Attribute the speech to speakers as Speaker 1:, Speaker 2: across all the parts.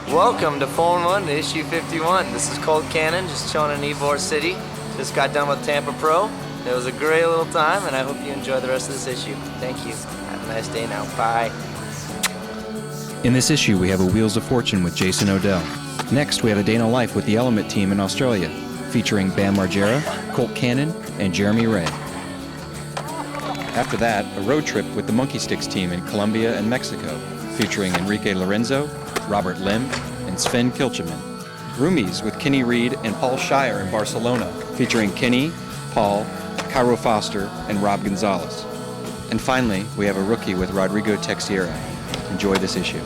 Speaker 1: Welcome to Phone 1 to issue 51. This is Colt Cannon, just chilling in Ybor City. Just got done with Tampa Pro. It was a great little time, and I hope you enjoy the rest of this issue. Thank you. Have a nice day now. Bye.
Speaker 2: In this issue, we have a Wheels of Fortune with Jason Odell. Next, we have a Day in a Life with the Element team in Australia, featuring Bam Margera, Colt Cannon, and Jeremy Wray. After that, a road trip with the Monkey Sticks team in Colombia and Mexico, featuring Enrique Lorenzo, Robert Lim, and Sven Kilcheman. Roomies with Kenny Reed and Paul Shier in Barcelona, featuring Kenny, Paul, Cairo Foster, and Rob Gonzalez. And finally, we have a rookie with Rodrigo Teixeira. Enjoy this issue.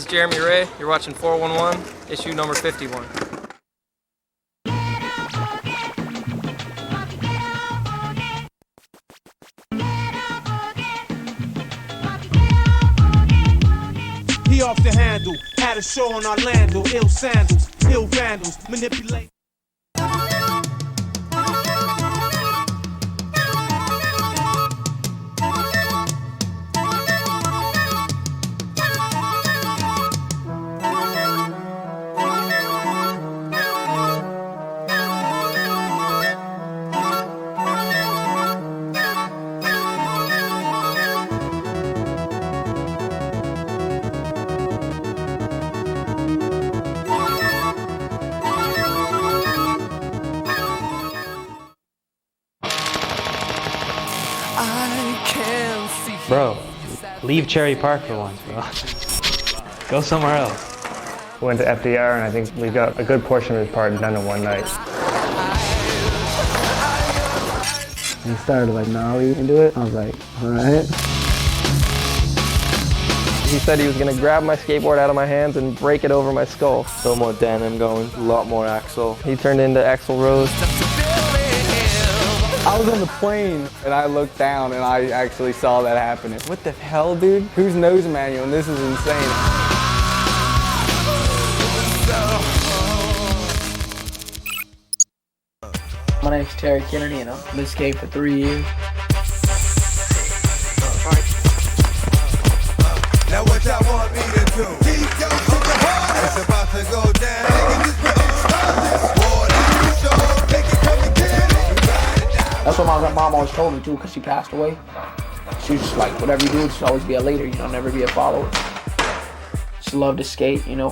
Speaker 1: Jeremy Wray, you're watching 411, issue number 51.
Speaker 3: He off the handle, had a show in Orlando, ill sandals, ill vandals, manipulate.
Speaker 4: Bro, leave Cherry Park for once, bro. Go somewhere else. Went to FDR, and I think we got a good portion of his part done in one night.
Speaker 5: He started like nollie into it. I was like, all right.
Speaker 6: He said he was gonna grab my skateboard out of my hands and break it over my skull. A little more denim going, a lot more axle. He turned into Axl Rose.
Speaker 5: I was on the plane and I looked down and I actually saw that happening. What the hell, dude? Who's nose manual? This is insane.
Speaker 7: My name's Terry Kennedy and I've been skating for 3 years.
Speaker 8: Now what y'all want me to do? Keep your to the heart. It's about to go down. Niggas just put
Speaker 7: That's what my mom always told me too, because she passed away. She was just like, whatever you do, just always be a leader, you know, never be a follower. Just love to skate, you know,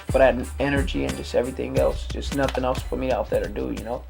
Speaker 7: for that energy and just everything else. Just nothing else for me out there to do, you know.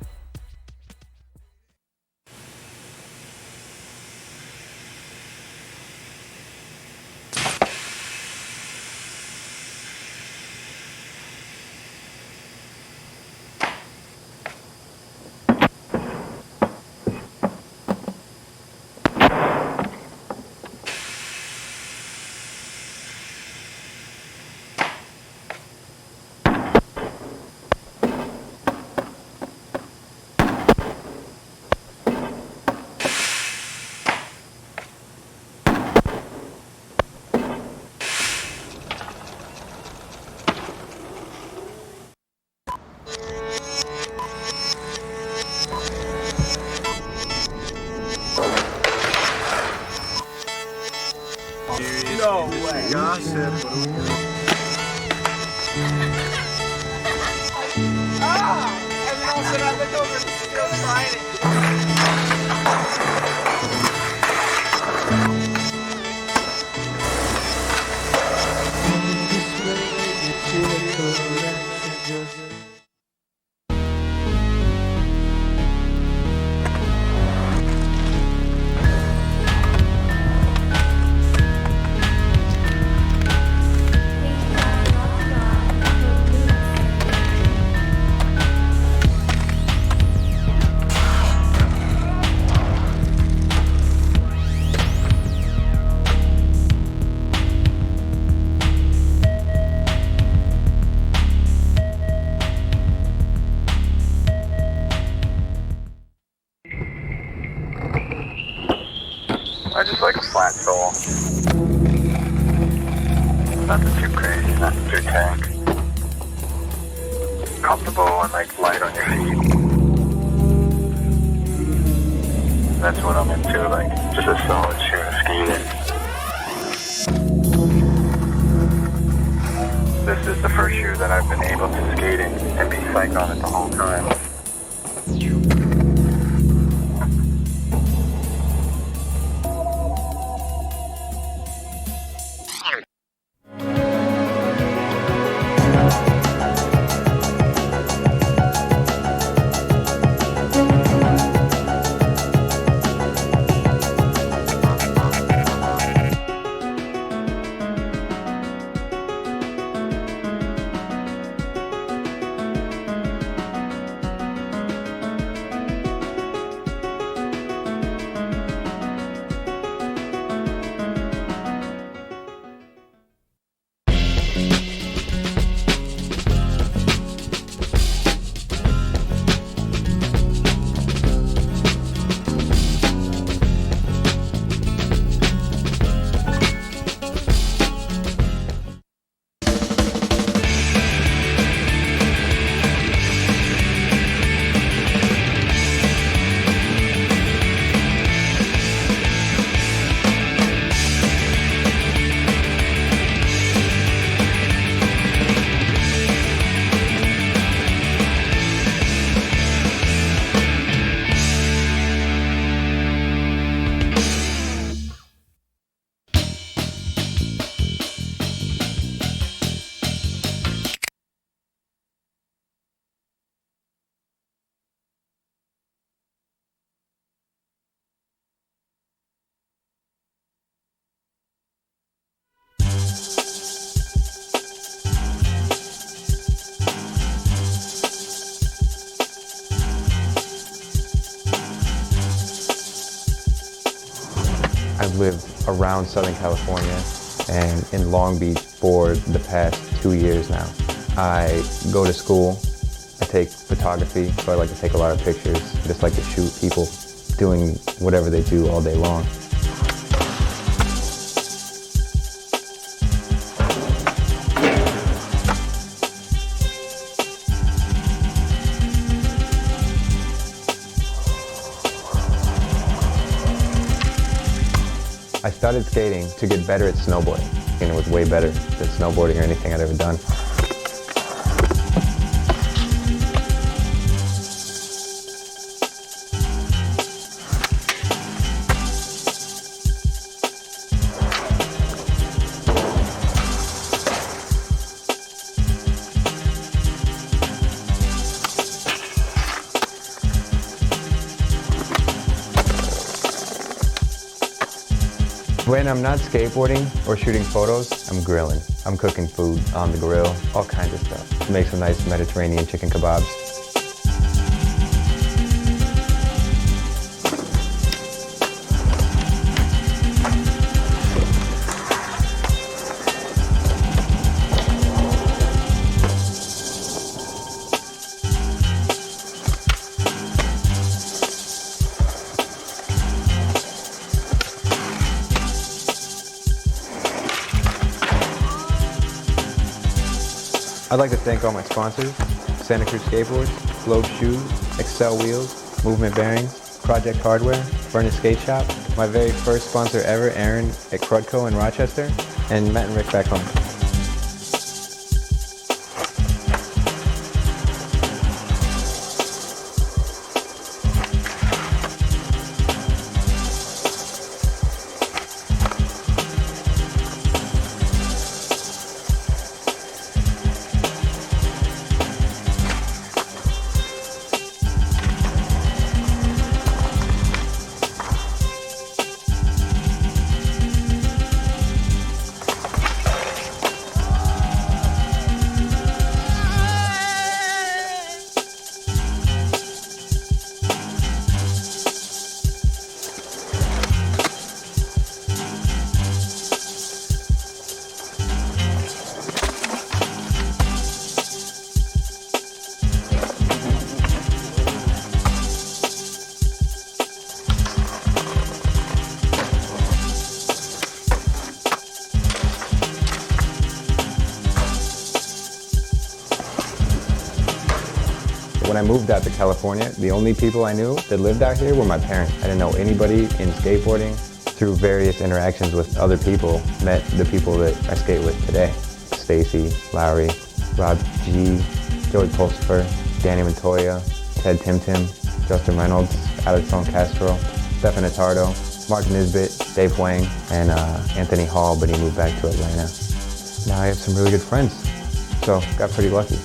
Speaker 8: No way. Gossip.
Speaker 7: And then all of a sudden I look over and he's still trying it.
Speaker 9: I just like a flat sole. Nothing too crazy, nothing too tank. Comfortable and like light on your feet. That's what I'm into, like just a solid shoe of skating. This is the first year that I've been able to skate in and be psyched on it the whole time.
Speaker 10: lived around Southern California and in Long Beach for the past 2 years now. I go to school, I take photography, so I like to take a lot of pictures. I just like to shoot people doing whatever they do all day long. I started skating to get better at snowboarding, and it was way better than snowboarding or anything I'd ever done. When I'm not skateboarding or shooting photos, I'm grilling. I'm cooking food on the grill, all kinds of stuff. Make some nice Mediterranean chicken kebabs. I'd like to thank all my sponsors: Santa Cruz Skateboards, Globe Shoes, Excel Wheels, Movement Bearings, Project Hardware, Furnace Skate Shop, my very first sponsor ever, Aaron at Crudco in Rochester, and Matt and Rick back home. When I moved out to California, the only people I knew that lived out here were my parents. I didn't know anybody in skateboarding. Through various interactions with other people, met the people that I skate with today. Stacy, Lowry, Rob G, Joey Pulsifer, Danny Montoya, Ted Tim Tim, Justin Reynolds, Alexon Castro, Stefan Attardo, Mark Nisbet, Dave Wang, and Anthony Hall, but he moved back to Atlanta. Now I have some really good friends, so got pretty lucky.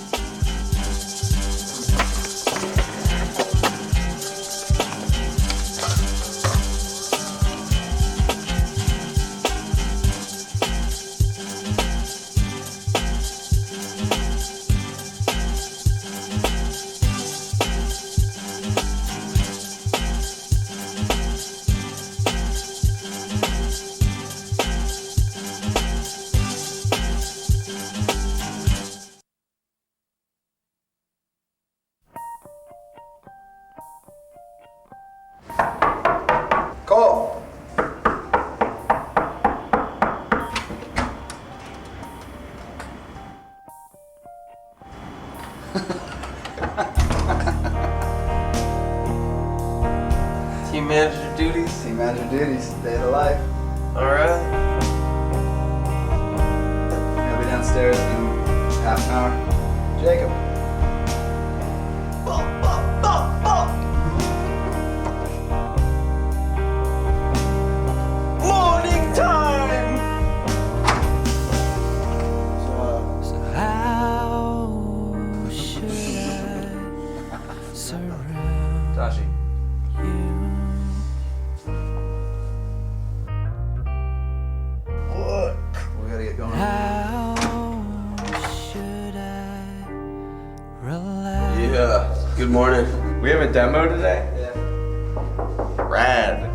Speaker 1: Cole! Team manager duties?
Speaker 11: Team manager duties, day of the life.
Speaker 1: Alright.
Speaker 11: I'll be downstairs in half an hour. Jacob.
Speaker 1: Morning time!
Speaker 12: So how should I surround
Speaker 1: Tashi.
Speaker 12: you?
Speaker 11: What? We gotta get going.
Speaker 12: How should I relax?
Speaker 13: Yeah, good morning. We have a demo today?
Speaker 11: Yeah.
Speaker 13: Rad.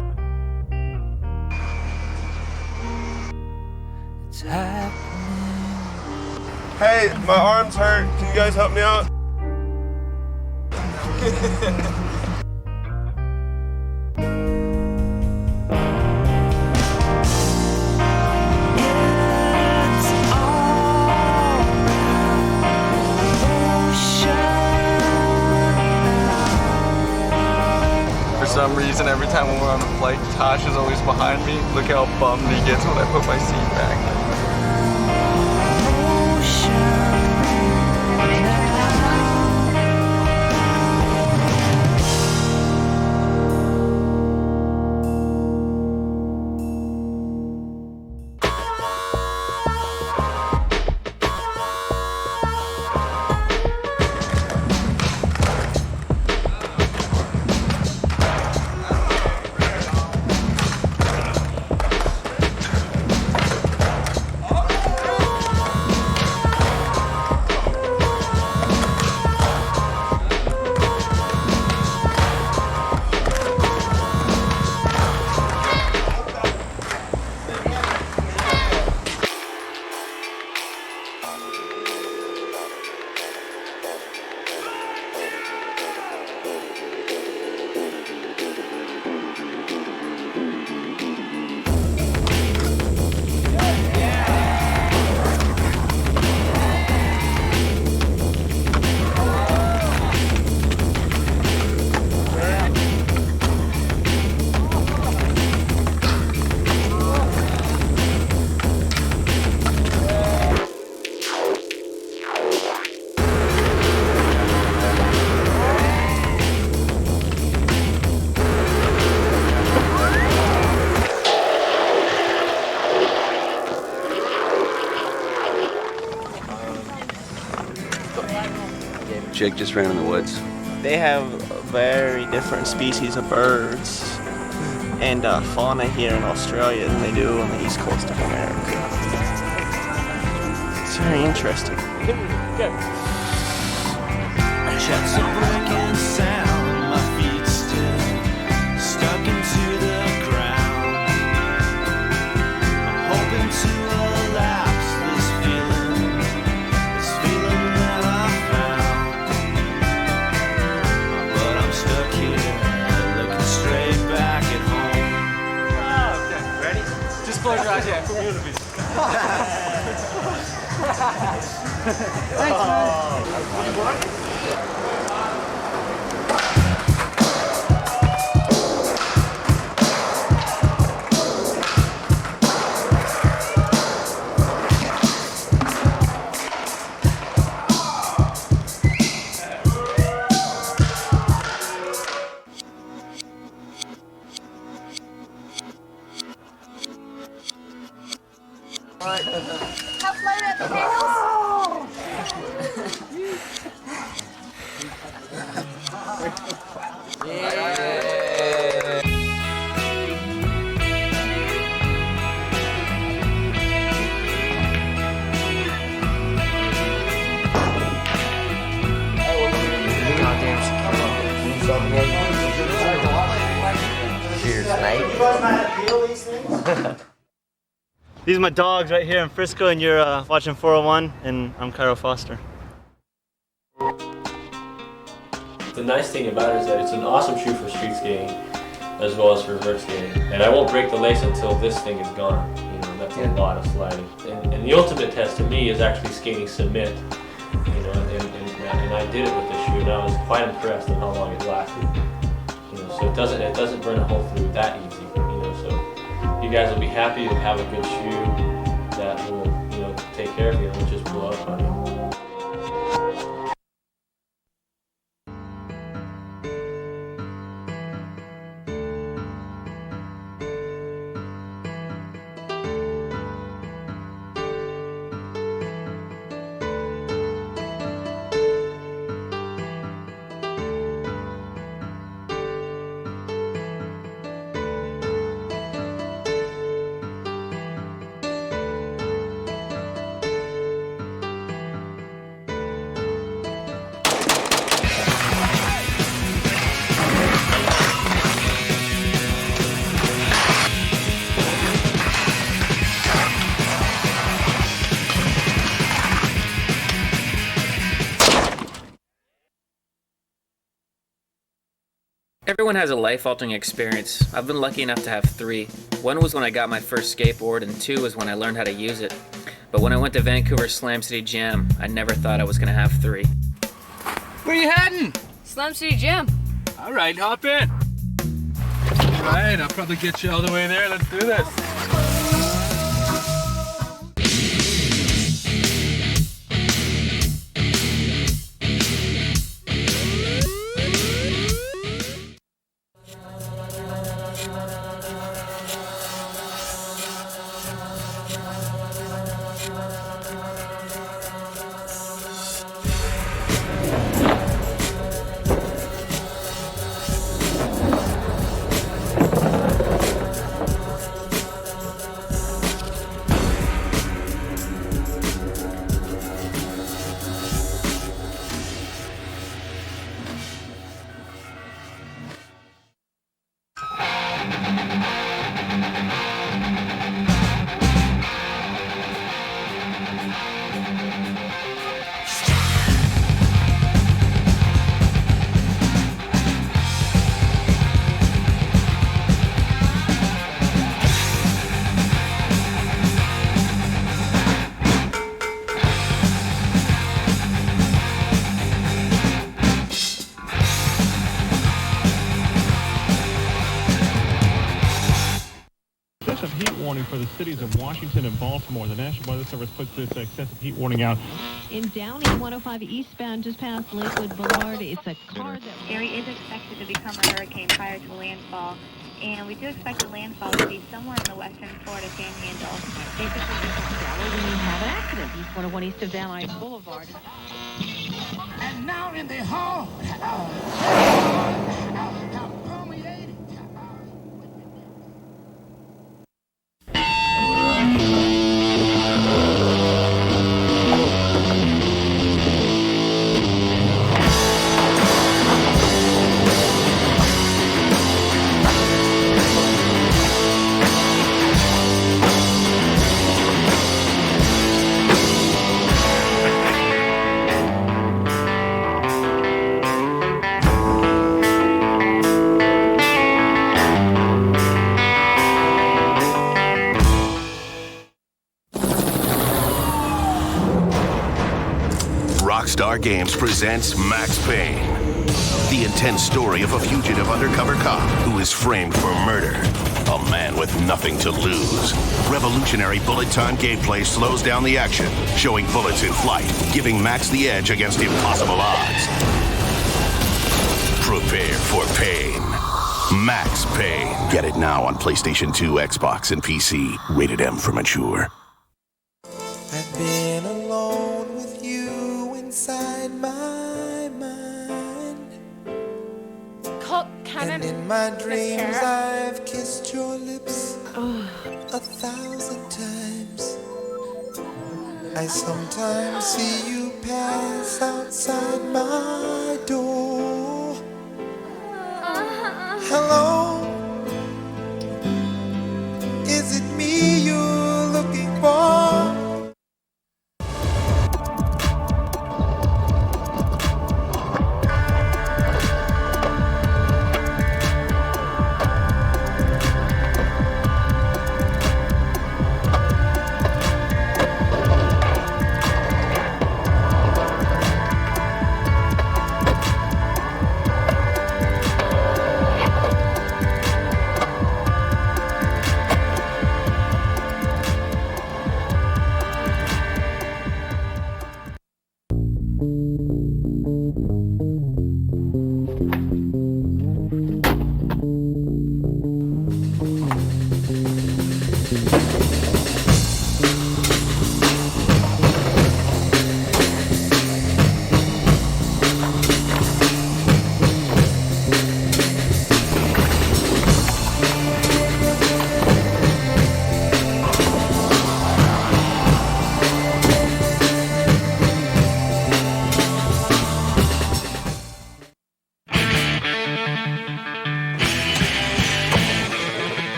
Speaker 14: Hey, my arm's hurt. Can you guys help me out?
Speaker 5: For some reason, every time when we're on the flight, Tosh is always behind me. Look how bummed he gets when I put my seat back.
Speaker 13: Jake just ran in the woods.
Speaker 15: They have very different species of birds and fauna here in Australia than they do on the east coast of America. It's very interesting.
Speaker 12: Jets are breaking sound, my feet still stuck into the ground. I'm hoping to elapse this feeling that I found. But I'm stuck here, looking straight back at home.
Speaker 16: Okay, ready? Just close your eyes, yeah, community. Thanks, man.
Speaker 1: Cheers, mate.
Speaker 17: These are my dogs right here in Frisco, and you're watching 401, and I'm Cairo Foster.
Speaker 18: The nice thing about it is that it's an awesome shoe for street skating as well as for vert skating. And I won't break the lace until this thing is gone. You know, that's a lot of sliding. And the ultimate test to me is actually skating submit. You know, and I did it with this shoe, and I was quite impressed at how long it lasted. You know, so it doesn't burn a hole through that easy. You know, so you guys will be happy. You'll have a good shoe that will, you know, take care of you and will just blow up on you.
Speaker 19: Everyone has a life-altering experience. I've been lucky enough to have 3. One was when I got my first skateboard, and 2 was when I learned how to use it. But when I went to Vancouver Slam City Jam, I never thought I was gonna have 3.
Speaker 16: Where you heading?
Speaker 20: Slam City Jam.
Speaker 16: All right, hop in. All right, I'll probably get you all the way there. Let's do this.
Speaker 21: Warning for the cities of Washington and Baltimore. The National Weather Service puts this excessive heat warning out.
Speaker 22: In Downey 105 eastbound, just past Lakewood Boulevard, it's a car that...
Speaker 23: Gary is expected to become a hurricane prior to landfall, and we do expect the landfall to be somewhere in the western Florida Panhandle. Basically,
Speaker 22: when you have an accident, East 101 east of Van Nuys Boulevard.
Speaker 8: And now in the hall.
Speaker 24: Rockstar Games presents Max Payne, the intense story of a fugitive undercover cop who is framed for murder. A man with nothing to lose. Revolutionary bullet-time gameplay slows down the action, showing bullets in flight, giving Max the edge against impossible odds. Prepare for pain. Max Payne. Get it now on PlayStation 2, Xbox, and PC. Rated M for mature.
Speaker 8: I've been alone with you inside my mind.
Speaker 20: Colt, Cannon,
Speaker 8: and in my dreams I've kissed your lips 1,000 times. I sometimes see you pass outside my door. Hello, is it me you're looking for?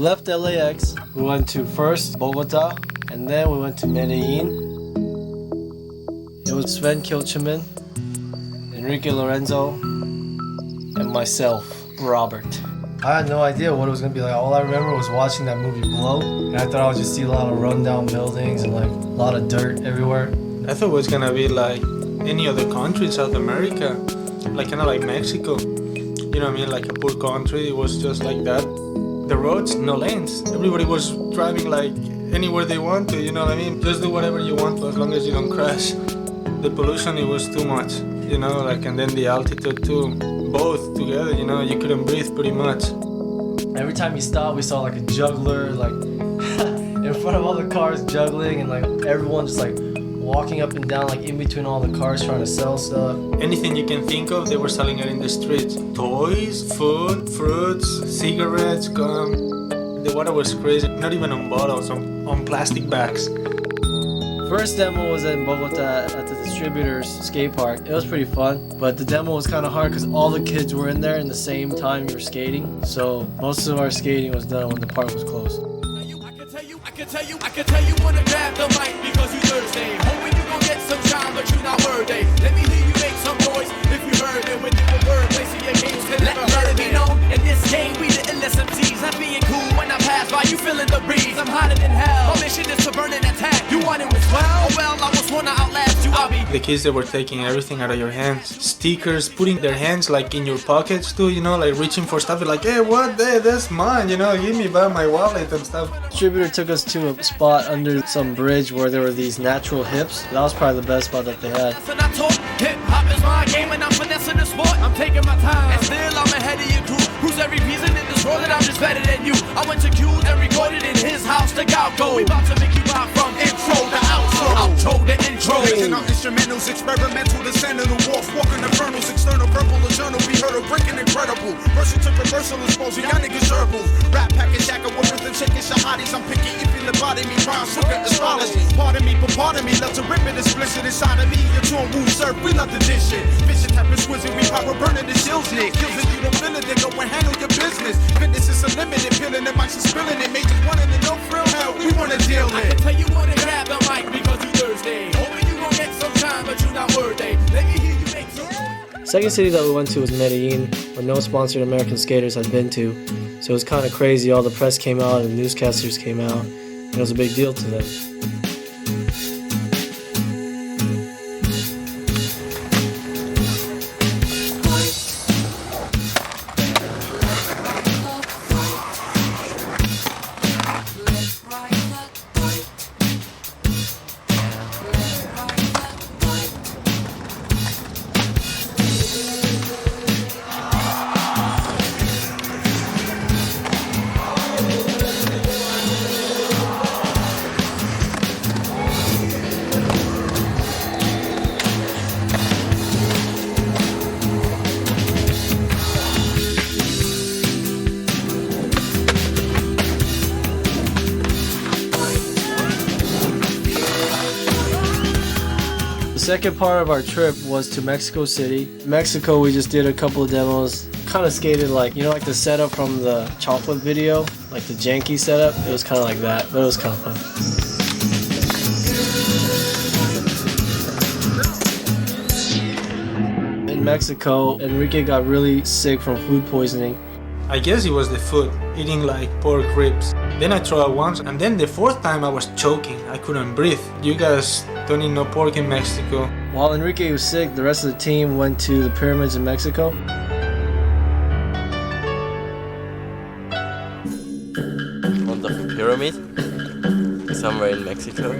Speaker 2: left LAX, we went to first Bogota, and then we went to Medellin. It was Sven Kilcheman, Enrique Lorenzo, and myself, Robert. I had no idea what it was gonna be like. All I remember was watching that movie Blow, and I thought I would just see a lot of rundown buildings and like a lot of dirt everywhere.
Speaker 3: I thought it was gonna be like any other country in South America, like kind of like Mexico. You know what I mean? Like a poor country. It was just like that. The roads, no lanes. Everybody was driving like anywhere they want to. You know what I mean? Just do whatever you want, as long as you don't crash. The pollution, it was too much. You know, like, and then the altitude too. Both together, you know, you couldn't breathe pretty much.
Speaker 2: Every time you stopped, we saw like a juggler, like in front of all the cars juggling, and like everyone just like walking up and down, like in between all the cars trying to sell stuff.
Speaker 3: Anything you can think of, they were selling it in the streets. Toys, food, fruits, cigarettes, gum. The water was crazy, not even on bottles, on plastic bags.
Speaker 2: First demo was in Bogota at the distributor's skate park. It was pretty fun, but the demo was kind of hard because all the kids were in there in the same time you were skating. So most of our skating was done when the park was closed.
Speaker 12: I can tell you wanna grab the mic because you Thursday. Hoping you gon' get some shine, but you not worthy. Let me hear you make some noise if you heard it. With the word, placing your games can never hurt it. Be known in this game, we the illest MCs. I'm being cool when I pass by, you feeling the breeze. I'm hotter than hell. My mission is to burn and attack. You want it as well? Oh well, I was wanna outlast you. I'll be.
Speaker 3: The kids, they were taking everything out of your hands. Stickers, putting their hands like in your pockets too, you know, like reaching for stuff like, hey, what? Hey, that's mine, you know, give me back my wallet and stuff.
Speaker 2: Distributor took us to a spot under some bridge where there were these natural hips. That was probably the best spot that they had.
Speaker 12: Hip hop is my game and I'm finessing the sport. I'm taking my time and still I'm ahead of your crew. Who's every reason in this world that I'm just better than you? I went to Q and recorded in his house to Galco. We about to make you rock from intro to outro. Outro to intro.
Speaker 4: Making our instrumentals experimental, the sound of the wolf. Walking infernals, external verbal or journal. We heard a breaking incredible. Versal to reversal exposure, y'all niggas herbals. Rap package, jacket with rhythm, shaking shahadis. I'm picky if you lobotomy, rhyme, sugar, astrology. Pardon me, but pardon me, love to rip it, explicit inside of me. You're tune, woo, surf, we love the dish shit. Vision type exquisite, we power burning the shields, Nick. Kills if you don't feel it, then go and handle your business. Fitness is unlimited, peeling the mics and spilling it. Majors wanting to know frill, hell, we wanna deal
Speaker 12: I
Speaker 4: it.
Speaker 12: can tell you wanna grab the mic because you Thursday. Hoping you gon' get some shine, but you not worthy. Let me hear you make some.
Speaker 2: Second city that we went to was Medellin, where no sponsored American skaters had been to. So it was kind of crazy. All the press came out and newscasters came out. And it was a big deal to them. The second part of our trip was to Mexico City. Mexico, we just did a couple of demos. Kind of skated like, you know, like the setup from the chocolate video, like the janky setup. It was kind of like that, but it was kind of fun. In Mexico, Enrique got really sick from food poisoning.
Speaker 3: I guess it was the food, eating like pork ribs. Then I tried once, and then the fourth time I was choking. I couldn't breathe. You guys don't eat no pork in Mexico.
Speaker 2: While Enrique was sick, the rest of the team went to the pyramids in Mexico.
Speaker 1: On the pyramid? Somewhere in Mexico.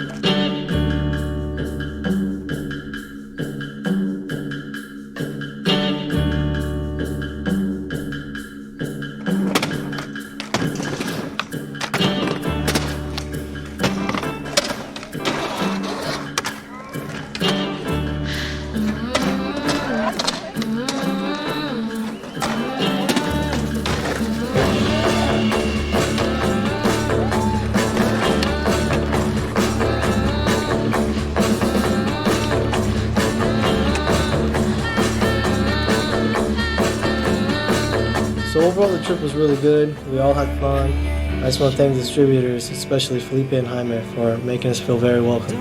Speaker 2: So overall the trip was really good. We all had fun. I just want to thank the distributors, especially Felipe and Jaime, for making us feel very welcome.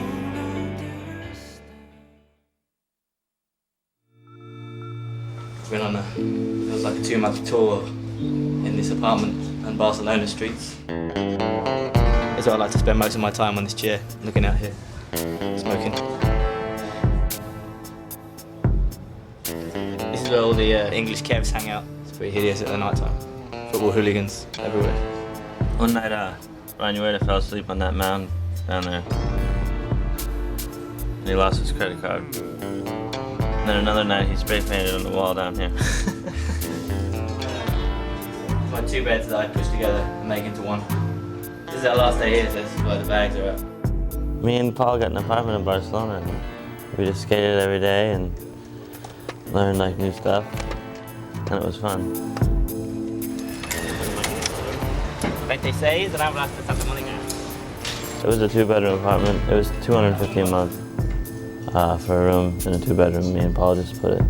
Speaker 6: Been on feels like a 2-month tour in this apartment and Barcelona streets. It's what I like to spend most of my time on this chair, looking out here, smoking. This is where all the English Kevs hang out. It's pretty hideous at the night time. Football hooligans everywhere.
Speaker 17: One night, Ryan Ueda fell asleep on that mound down there. And he lost his credit card. And then another night, he spray painted on the wall down here.
Speaker 6: My 2 beds that I pushed together and make into one. This is our last day here, so this is where the bags are at.
Speaker 17: Me and Paul got an apartment in Barcelona. And we just skated every day and learned like new stuff. And it was fun.
Speaker 6: 26 and hablas de Santa Monica.
Speaker 17: It was a 2-bedroom apartment. It was $250 a month for a room in a 2-bedroom. Me and Paul just split it.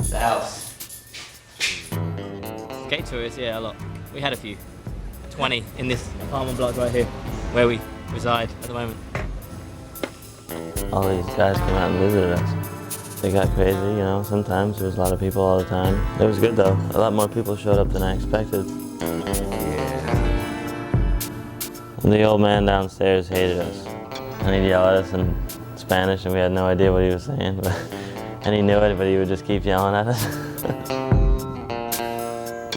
Speaker 6: The house. Skate tours, yeah, a lot. We had a few. 20 in this apartment block right here, where we reside at the moment.
Speaker 17: All these guys came out and visited us. They got crazy, you know, sometimes there was a lot of people all the time. It was good though. A lot more people showed up than I expected. And the old man downstairs hated us. And he'd yell at us in Spanish and we had no idea what he was saying. And he knew it, but he would just keep yelling at us.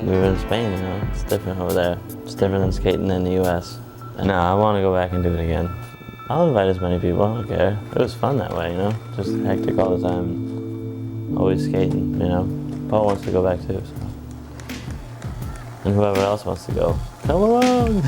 Speaker 17: We were in Spain, you know, it's different over there. It's different than skating in the US. And now I want to go back and do it again. I'll invite as many people, I don't care. It was fun that way, you know, just hectic all the time. Always skating, you know. Paul wants to go back too, so. And whoever else wants to go, come along!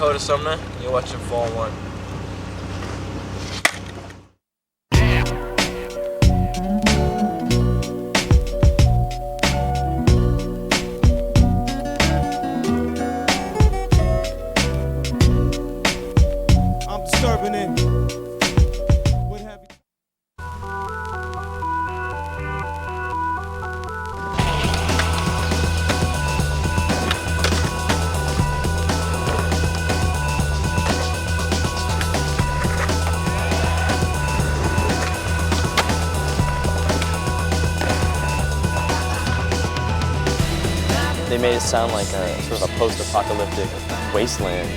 Speaker 1: Dakota Sumner. You're watching Fall 1.
Speaker 7: They made it sound like a sort of a post-apocalyptic wasteland.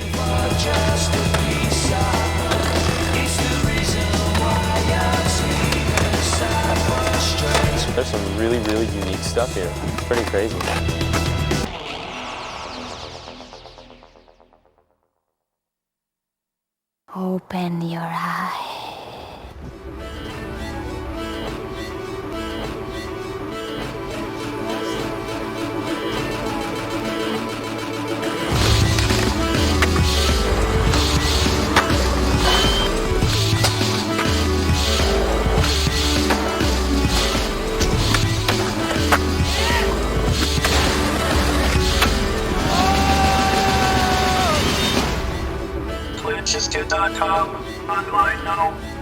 Speaker 7: There's some really, really unique stuff here. It's pretty crazy.
Speaker 23: Open your eyes.
Speaker 12: Skate.com online now.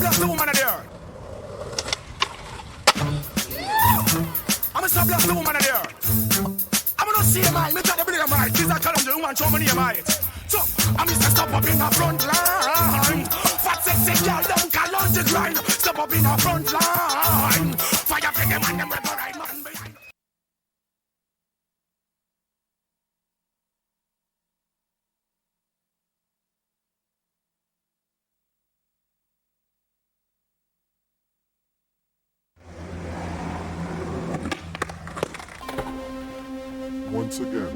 Speaker 4: blast the woman there. I'm a stop blast the woman there. I'm gonna see my, me tell the bring my, this a challenge the woman show me near my. So I'm just stop up in the front line. Fat sexy girl, them call on the grind. Stop up in the front line. Fire for them and them with the right man behind.
Speaker 9: Once again.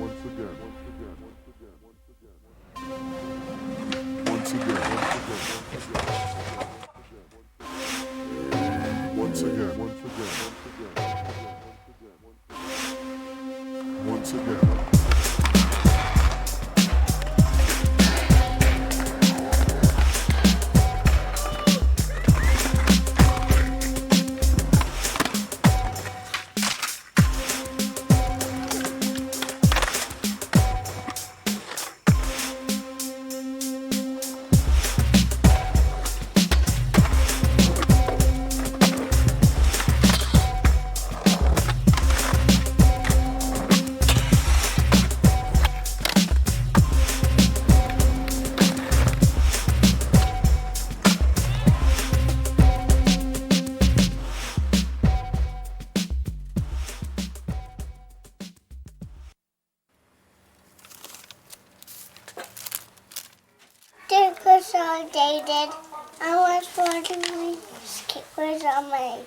Speaker 5: consolidated. I was wondering skateboards are made.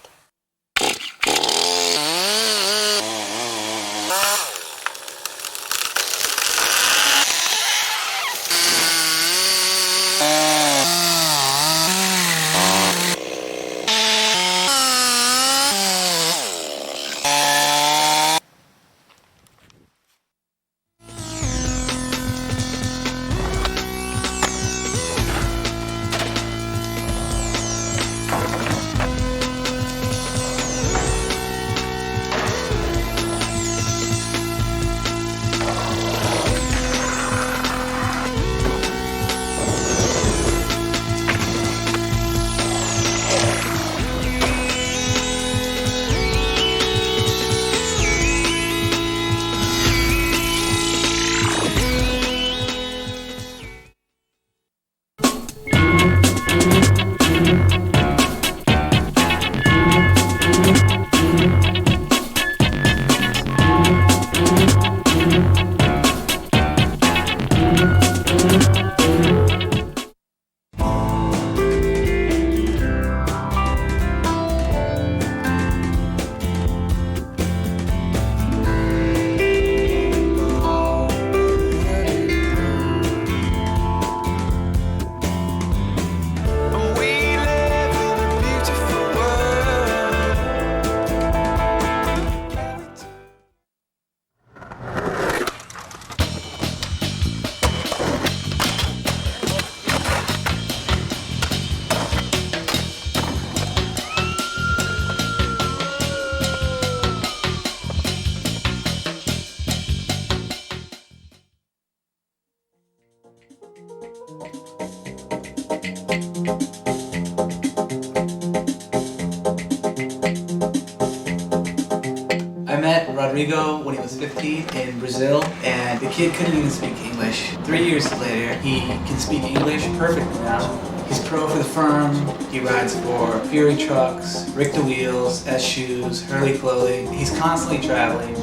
Speaker 10: I met Rodrigo when he was 15 in Brazil, and the kid couldn't even speak English. 3 years later, he can speak English perfectly now. He's pro for the firm. He rides for Fury trucks, Richter wheels, S shoes, Hurley clothing. He's constantly traveling.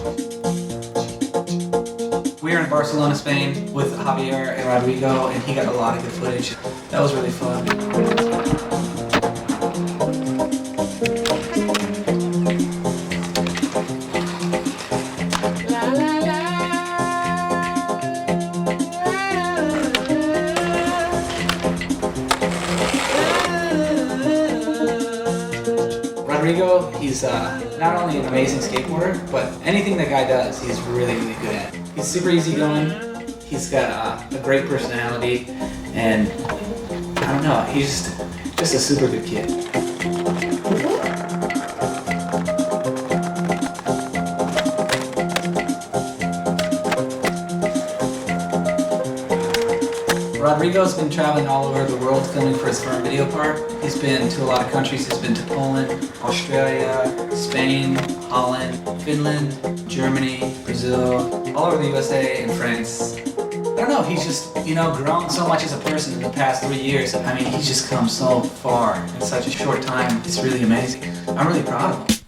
Speaker 10: We were in Barcelona, Spain with Javier and Rodrigo, and he got a lot of good footage. That was really fun. Rodrigo, he's not only an amazing skateboarder, but anything that guy does, he's really, really good at. He's super easygoing, he's got a great personality, and I don't know, he's just a super good kid. Rodrigo's been traveling all over the world filming for his firm Video Park. He's been to a lot of countries. He's been to Poland, Australia, Spain, Holland, Finland, Germany, Brazil, all over the USA and France. I don't know, he's just, grown so much as a person in the past 3 years. I mean, he's just come so far in such a short time. It's really amazing. I'm really proud of him.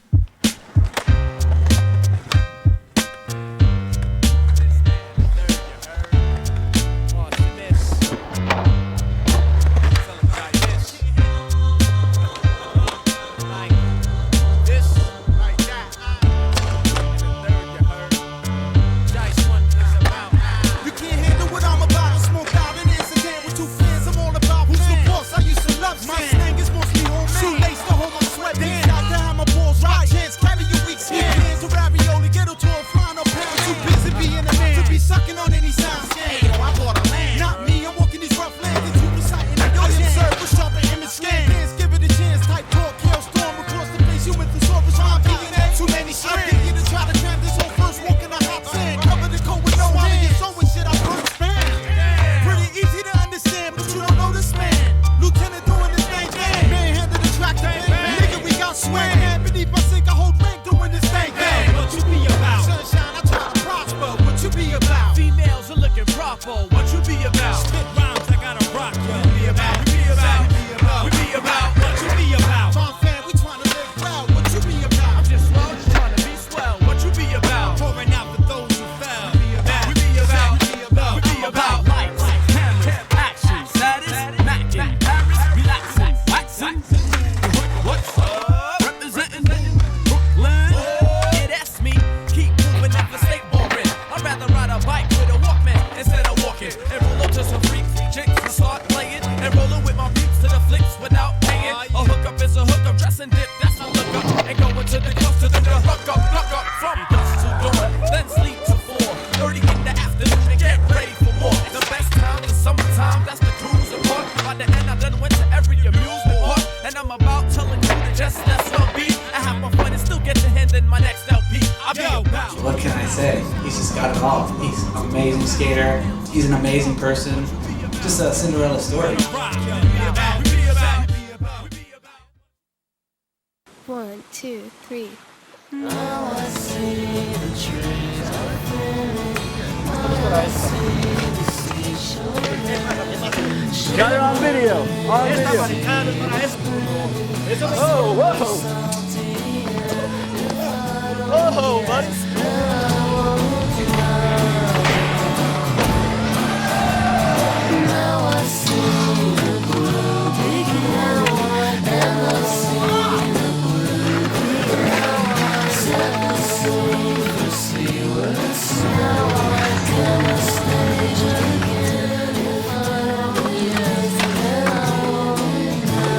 Speaker 10: got it all. He's an amazing skater. He's an amazing person. Just a Cinderella story.
Speaker 20: 1, 2, 3.
Speaker 12: Now I see the trees are thinning.
Speaker 2: Got it on video. On video. Oh, whoa. Oh, buddy.
Speaker 12: Now I see the blue begin, and I see the blue begin. Set the scene for seawards. Now I can the stage again. If I don't get, then I won't know.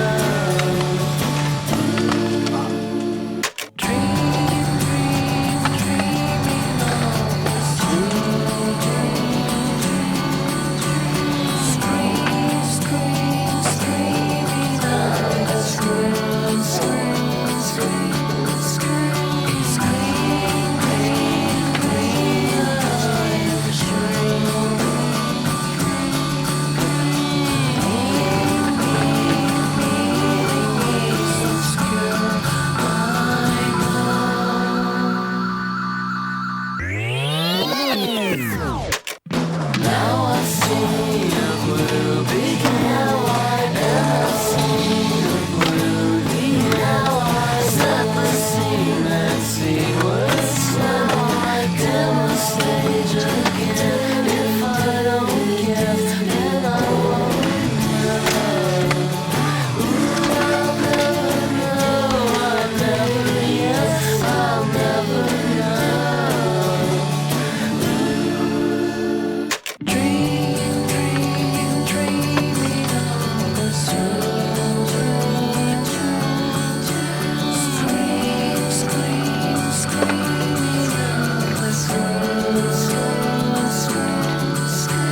Speaker 12: Dream, dream, dreaming of the sweet dream. Scream, scream, screaming out the scream, scream, scream, scream, scream, green, green, like a dream. Now I see the blue begin, and I see the blue begin. Set the scene and see what's now. Dim the stage again. If I don't get, then I won't know. Ooh, I'll never know. I'll never, yes, I'll never know. Dream, dream, dreaming of the sun. Scream, scream, screaming of the sun. Scream, scream,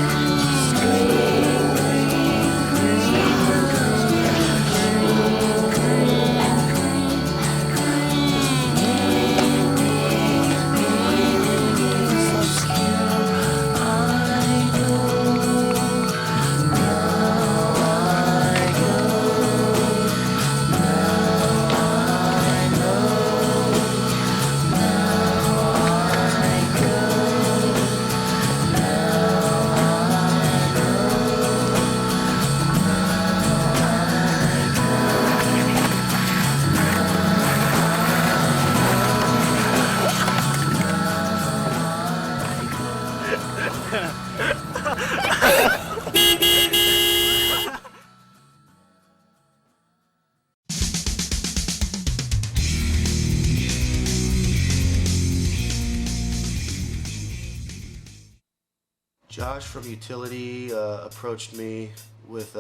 Speaker 11: Josh from Utility approached me with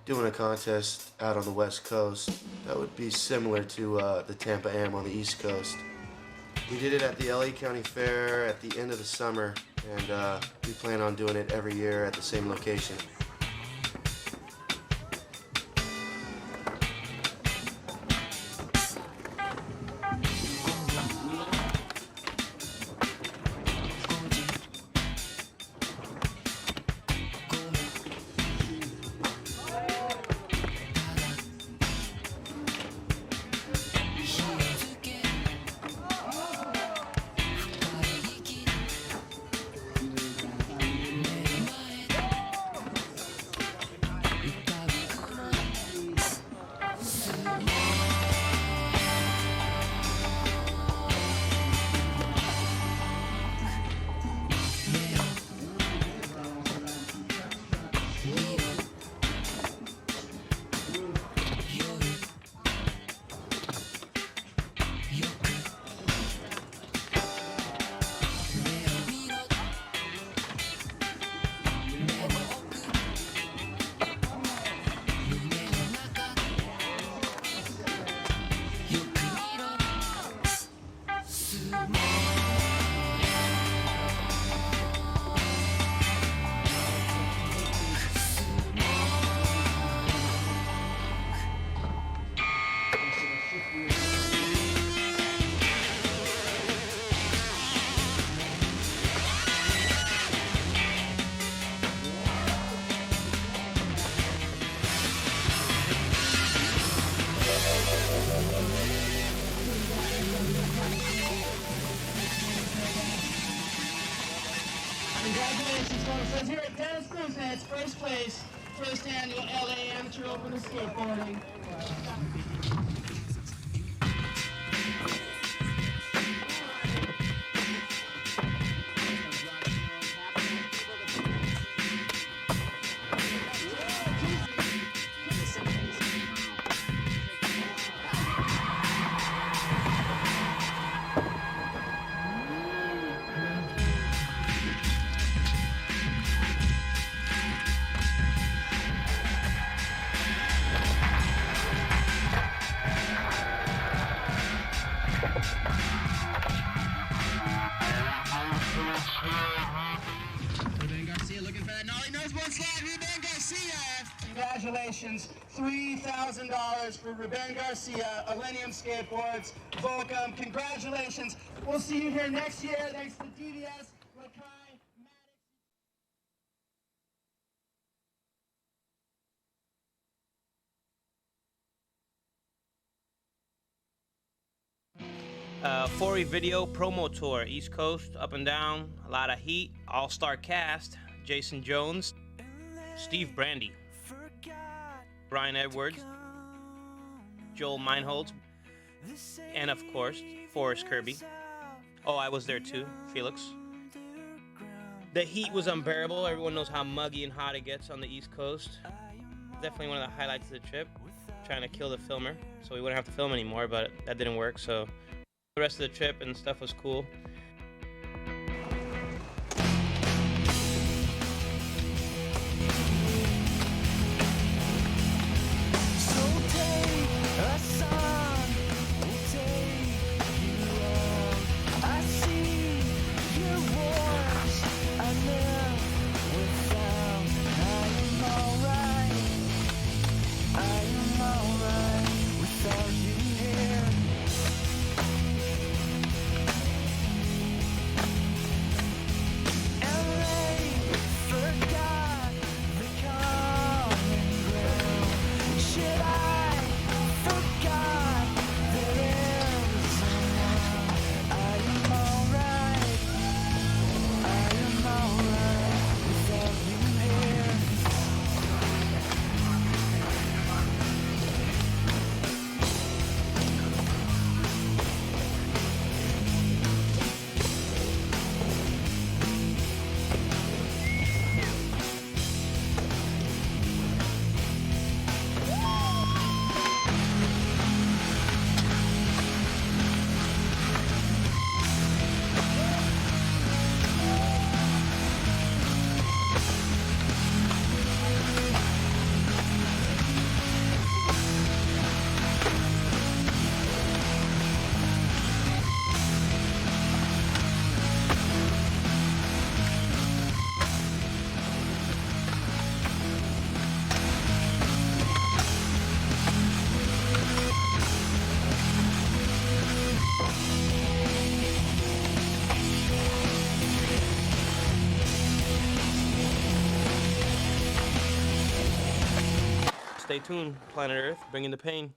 Speaker 11: doing a contest out on the West Coast that would be similar to the Tampa Am on the East Coast. We did it at the LA County Fair at the end of the summer, and we plan on doing it every year at the same location.
Speaker 13: first place, first annual LA Amateur Open of Skateboarding. Congratulations, $3,000 for Ruben Garcia, Millennium Skateboards, Volcom. Congratulations. We'll see you here next year. Thanks to DVS, Lakai,
Speaker 14: Forey Video Promo Tour, East Coast, up and down, a lot of heat, all-star cast, Jason Jones, Steve Brandy, Brian Edwards, Joel Meinholz, and of course, Forrest Kirby. Oh, I was there too, Felix. The heat was unbearable. Everyone knows how muggy and hot it gets on the East Coast. Definitely one of the highlights of the trip, trying to kill the filmer so we wouldn't have to film anymore, but that didn't work, so the rest of the trip and stuff was cool. Stay tuned, Planet Earth, bringing the pain.